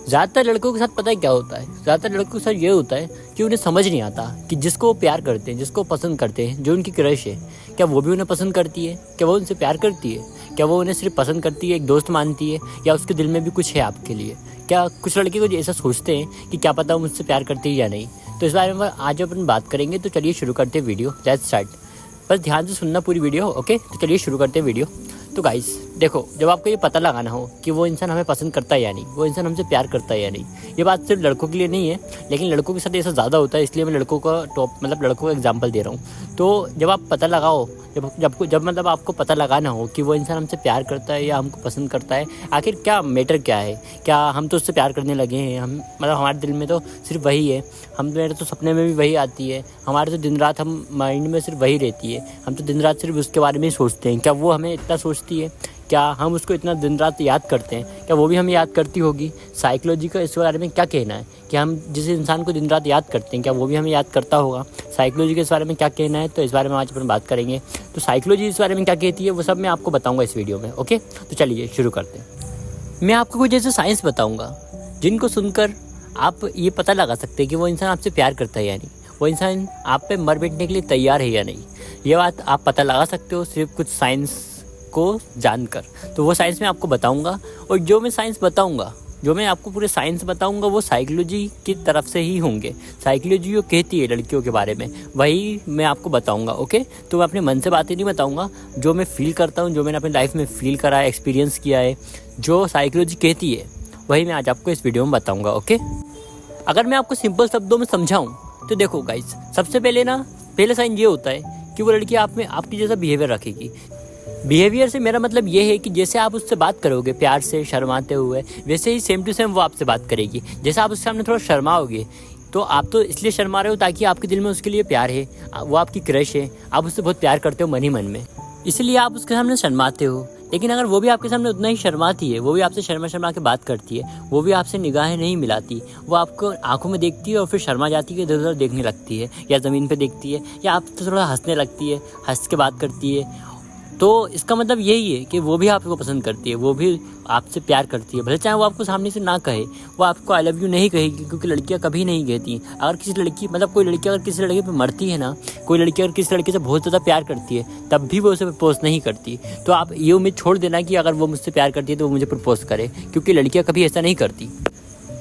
ज़्यादातर लड़कों के साथ पता है क्या होता है, ज़्यादातर लड़कों के साथ ये होता है कि उन्हें समझ नहीं आता कि जिसको वो प्यार करते हैं, जिसको पसंद करते हैं, जो उनकी क्रश है, क्या वो भी उन्हें पसंद करती है, क्या वो उनसे प्यार करती है, क्या वो उन्हें सिर्फ पसंद करती है, एक दोस्त मानती है, या उसके दिल में भी कुछ है आपके लिए। क्या कुछ लड़के को ऐसा सोचते हैं कि क्या पता वो मुझसे प्यार करती है या नहीं। तो इस बारे में आज अपन बात करेंगे। तो चलिए शुरू करते हैं वीडियो, लेट्स स्टार्ट। बस ध्यान से सुनना पूरी वीडियो, ओके। तो चलिए शुरू करते हैं वीडियो। तो गाइस देखो, जब आपको ये पता लगाना हो कि वो इंसान हमें पसंद करता है या नहीं, वो इंसान हमसे प्यार करता है या नहीं, ये बात सिर्फ लड़कों के लिए नहीं है, लेकिन लड़कों के साथ ऐसा ज़्यादा होता है, इसलिए मैं लड़कों का लड़कों का एग्जांपल दे रहा हूँ। तो जब आप पता लगाओ, जब मतलब आपको पता लगाना हो कि वो इंसान हमसे प्यार करता है या हमको पसंद करता है, आखिर क्या मैटर क्या है, क्या हम तो उससे प्यार करने लगे हैं, हम मतलब हमारे दिल में तो सिर्फ वही है, हम मेरे तो सपने में भी वही आती है, हमारे तो दिन रात हम माइंड में सिर्फ वही रहती है, हम तो दिन रात सिर्फ उसके बारे में ही सोचते हैं। क्या वो हमें इतना सोचती है? क्या हम उसको इतना दिन रात याद करते हैं? क्या वो भी हमें याद करती होगी? साइकोलॉजी का इस बारे में क्या कहना है कि हम जिस इंसान को दिन रात याद करते हैं, क्या वो भी हमें याद करता होगा? साइकोलॉजी के इस बारे में क्या कहना है, तो इस बारे में आज अपन बात करेंगे। तो साइकोलॉजी इस बारे में क्या कहती है वो सब मैं आपको बताऊंगा इस वीडियो में, ओके। तो चलिए शुरू करते हैं। मैं आपको कुछ ऐसे साइंस बताऊँगा जिनको सुनकर आप ये पता लगा सकते हैं कि वो इंसान आपसे प्यार करता है या नहीं, वो इंसान आप पे मर बैठने के लिए तैयार है या नहीं। ये बात आप पता लगा सकते हो सिर्फ कुछ साइंस को जानकर। तो वो साइंस मैं आपको बताऊंगा, और जो मैं साइंस बताऊंगा, जो मैं आपको पूरे साइंस बताऊंगा, वो साइकोलॉजी की तरफ से ही होंगे। साइकोलॉजी जो कहती है लड़कियों के बारे में, वही मैं आपको बताऊंगा, ओके। तो मैं अपने मन से बातें नहीं बताऊंगा, जो मैं फील करता हूँ, जो मैंने अपनी लाइफ में फील करा है, एक्सपीरियंस किया है, जो साइकोलॉजी कहती है वही मैं आज आपको इस वीडियो में बताऊँगा, ओके। अगर मैं आपको सिंपल शब्दों में समझाऊँ तो देखो गाइस, सबसे पहले साइन ये होता है कि वो लड़की आप में आपकी जैसा बिहेवियर रखेगी। बिहेवियर से मेरा मतलब ये है कि जैसे आप उससे बात करोगे प्यार से, शर्माते हुए, वैसे ही सेम टू सेम वो आपसे बात करेगी। जैसे आप उसके सामने थोड़ा शर्माओगे, तो आप तो इसलिए शर्मा रहे हो ताकि आपके दिल में उसके लिए प्यार है, वो आपकी क्रश है, आप उससे बहुत प्यार करते हो मन ही मन में, इसलिए आप उसके सामने शर्माते हो। लेकिन अगर वो भी आपके सामने उतना ही शर्माती है, वो भी आपसे शर्मा के बात करती है, वो भी आपसे निगाहें नहीं मिलाती, वो आपको आंखों में देखती है और फिर शर्मा जाती है, इधर उधर देखने लगती है, या ज़मीन पे देखती है, या आपसे थोड़ा हंसने लगती है, हंस के बात करती है, तो इसका मतलब यही है कि वो भी आपको पसंद करती है, वो भी आपसे प्यार करती है। भले चाहे वो आपको सामने से ना कहे, वो आपको आई लव यू नहीं कहेगी, क्योंकि लड़कियां कभी नहीं कहती। अगर किसी लड़की कोई लड़की अगर किसी लड़के पे मरती है ना, कोई लड़की अगर किसी लड़के से बहुत ज़्यादा प्यार करती है, तब भी वो उसे प्रपोज नहीं करती। तो आप ये उम्मीद छोड़ देना कि अगर वो मुझसे प्यार करती है तो वो मुझे प्रपोज करे, क्योंकि लड़कियाँ कभी ऐसा नहीं करती।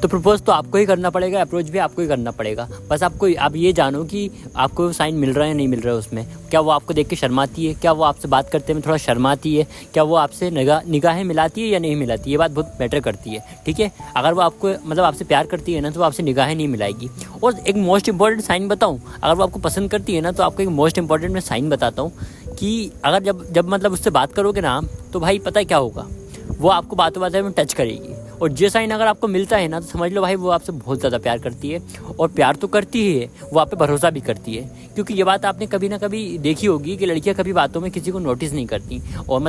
तो प्रपोज तो आपको ही करना पड़ेगा, अप्रोच भी आपको ही करना पड़ेगा। बस आप ये जानो कि आपको साइन मिल रहा है या नहीं मिल रहा है उसमें। क्या वो आपको देख के शर्माती है, क्या वो आपसे बात करते में थोड़ा शर्माती है, क्या वो आपसे निगाहें मिलाती है या नहीं मिलाती, ये बात बहुत मैटर करती है, ठीक है। अगर वो आपको आपसे प्यार करती है ना, तो वो आपसे निगाहें नहीं मिलाएगी। और एक मोस्ट इंपॉर्टेंट साइन बताऊँ, अगर वो आपको पसंद करती है ना, तो आपको एक मोस्ट इंपॉर्टेंट मैं साइन बताता हूँ कि अगर जब उससे बात करोगे ना, तो भाई पता है क्या होगा, वो आपको बातों में टच करेगी। और ये साइन अगर आपको मिलता है ना, तो समझ लो भाई वो आपसे बहुत ज़्यादा प्यार करती है, और प्यार तो करती ही है, वो आप पे भरोसा भी करती है। क्योंकि ये बात आपने कभी ना कभी देखी होगी कि लड़कियां कभी बातों में किसी को नोटिस नहीं करती, और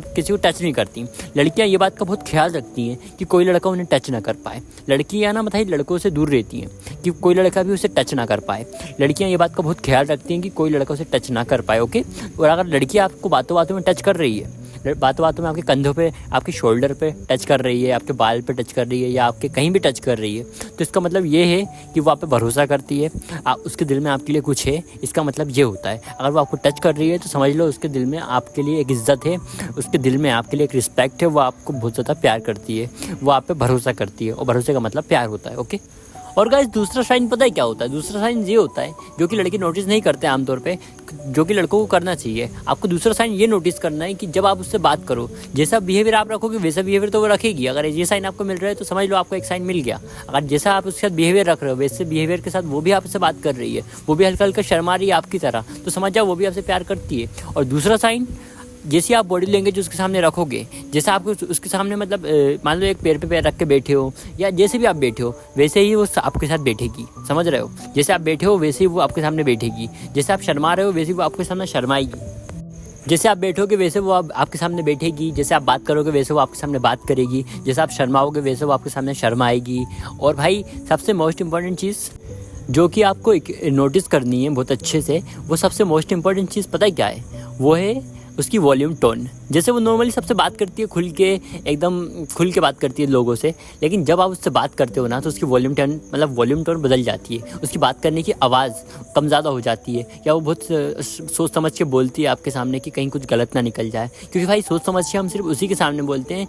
किसी को टच नहीं करती। लड़कियां ये बात का बहुत ख्याल रखती हैं कि कोई लड़का उन्हें टच ना कर पाए। लड़कियां ना मतलब लड़कों से दूर रहती हैं कि कोई लड़का भी उसे टच ना कर पाए। लड़कियां ये बात का बहुत ख्याल रखती हैं कि कोई लड़का उसे टच ना कर पाए, ओके। और अगर लड़की आपको बातों में टच कर रही है, बातों में आपके कंधों पे, आपके शोल्डर पे टच कर रही है, आपके बाल पे टच कर रही है, या आपके कहीं भी टच कर रही है, तो इसका मतलब ये है कि वो आप पे भरोसा करती है, उसके दिल में आपके लिए कुछ है। इसका मतलब ये होता है, अगर वो आपको टच कर रही है तो समझ लो उसके दिल में आपके लिए एक इज्जत है, उसके दिल में आपके लिए एक रिस्पेक्ट है, वो आपको बहुत ज़्यादा प्यार करती है, वो आप पे भरोसा करती है, और भरोसे का मतलब प्यार होता है, ओके। और गाइस दूसरा साइन पता है क्या होता है? दूसरा साइन ये होता है जो कि लड़के नोटिस नहीं करते आमतौर पे, जो कि लड़कों को करना चाहिए। आपको दूसरा साइन ये नोटिस करना है कि जब आप उससे बात करो, जैसा बिहेवियर आप रखोगे वैसा बिहेवियर तो वो रखेगी। अगर ये साइन आपको मिल रहा है तो समझ लो आपको एक साइन मिल गया। अगर जैसा आप उसके साथ बिहेवियर रख रहे हो, वैसे बिहेवियर के साथ वो भी आपसे बात कर रही है, वो भी हल्का हल्का शर्मा रही है आपकी तरह, तो समझ जाओ वो भी आपसे प्यार करती है। और दूसरा साइन, जैसे आप बॉडी लैंग्वेज उसके सामने रखोगे, जैसे आप उसके सामने मान लो एक पैर पे पैर रख के बैठे हो, या जैसे भी आप बैठे हो वैसे ही वो आपके साथ बैठेगी, समझ रहे हो। जैसे आप बैठे हो वैसे ही वो आपके सामने बैठेगी, जैसे आप शर्मा रहे हो वैसे ही वो आपके सामने शर्माएगी, जैसे आप बैठोगे वैसे वो आपके सामने बैठेगी, जैसे आप बात करोगे वैसे वो आपके सामने बात करेगी, जैसे आप शर्माओगे वैसे वो आपके सामने शर्माएगी। और भाई सबसे मोस्ट इम्पॉर्टेंट चीज़ जो कि आपको नोटिस करनी है बहुत अच्छे से, वो सबसे मोस्ट इम्पॉर्टेंट चीज़ पता है क्या है? वो है उसकी वॉल्यूम टोन। जैसे वो नॉर्मली सबसे बात करती है खुल के, एकदम खुल के बात करती है लोगों से, लेकिन जब आप उससे बात करते हो ना तो उसकी वॉल्यूम टोन बदल जाती है। उसकी बात करने की आवाज़ कम ज़्यादा हो जाती है, या वो बहुत सोच समझ के बोलती है आपके सामने कि कहीं कुछ गलत ना निकल जाए। क्योंकि भाई सोच समझ के हम सिर्फ उसी के सामने बोलते हैं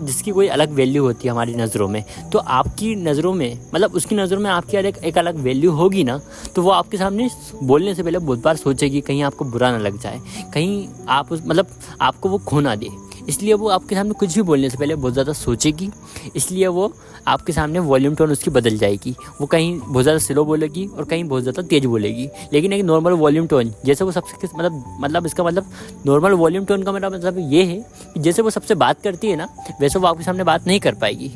जिसकी कोई अलग वैल्यू होती है हमारी नज़रों में। तो आपकी नज़रों में उसकी नज़रों में आपकी एक अलग वैल्यू होगी ना, तो वो आपके सामने बोलने से पहले बहुत बार सोचेगी कहीं आपको बुरा ना लग जाए, कहीं आप आपको वो खो ना दे। इसलिए वो आपके सामने कुछ भी बोलने से पहले बहुत ज़्यादा सोचेगी। इसलिए वो आपके सामने वॉल्यूम टोन उसकी बदल जाएगी। वो कहीं बहुत ज़्यादा स्लो बोलेगी और कहीं बहुत ज़्यादा तेज़ बोलेगी। लेकिन एक नॉर्मल वॉल्यूम टोन, जैसे वो सबसे इसका नॉर्मल वॉल्यूम टोन का मेरा मतलब ये है कि जैसे वो सबसे बात करती है ना, वैसे वो आपके सामने बात नहीं कर पाएगी।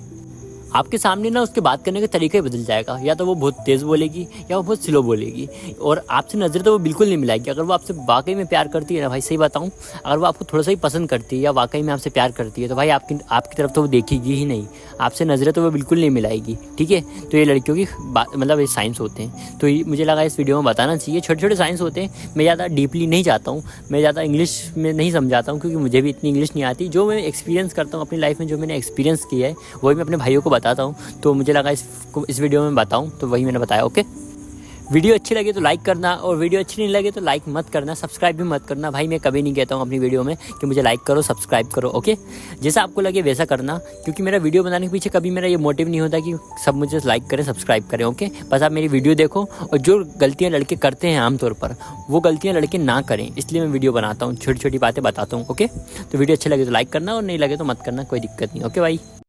आपके सामने ना उसके बात करने का तरीका ही बदल जाएगा। या तो वो बहुत तेज़ बोलेगी या वो बहुत स्लो बोलेगी, और आपसे नज़र तो वो बिल्कुल नहीं मिलाएगी। अगर वो आपसे वाकई में प्यार करती है ना भाई, सही बताऊँ, अगर वो आपको थोड़ा सा ही पसंद करती है या वाकई में आपसे प्यार करती है, तो भाई आपकी तरफ तो वो देखेगी ही नहीं, आपसे नज़रें तो वो बिल्कुल नहीं मिलाएगी। ठीक है, तो ये लड़कियों की ये साइंस होते हैं। तो मुझे लगा इस वीडियो में बताना चाहिए। छोटे छोटे साइंस होते हैं। मैं ज़्यादा डीपली नहीं जाता हूँ, मैं ज़्यादा इंग्लिश में नहीं समझाता हूँ, क्योंकि मुझे भी इतनी इंग्लिश नहीं आती। जो मैं एक्सपीरियंस करता हूँ अपनी लाइफ में, जो मैंने एक्सपीरियंस किया है, वही मैं अपने भाइयों को बताता हूँ। तो मुझे लगा इस वीडियो में बताऊं, तो वही मैंने बताया। ओके, वीडियो अच्छी लगे तो लाइक करना, और वीडियो अच्छी नहीं लगे तो लाइक मत करना, सब्सक्राइब भी मत करना। भाई मैं कभी नहीं कहता हूँ अपनी वीडियो में कि मुझे लाइक करो, सब्सक्राइब करो। ओके, जैसा आपको लगे वैसा करना, क्योंकि मेरा वीडियो बनाने के पीछे कभी मेरा ये मोटिव नहीं होता कि सब मुझे लाइक करें, सब्सक्राइब करें। ओके, बस आप मेरी वीडियो देखो, और जो गलतियाँ लड़के करते हैं आमतौर पर, वो गलतियाँ लड़के ना करें, इसलिए मैं वीडियो बनाता हूँ, छोटी छोटी बातें बताता हूँ। ओके, तो वीडियो अच्छी लगे तो लाइक करना, और नहीं लगे तो मत करना, कोई दिक्कत नहीं। ओके भाई।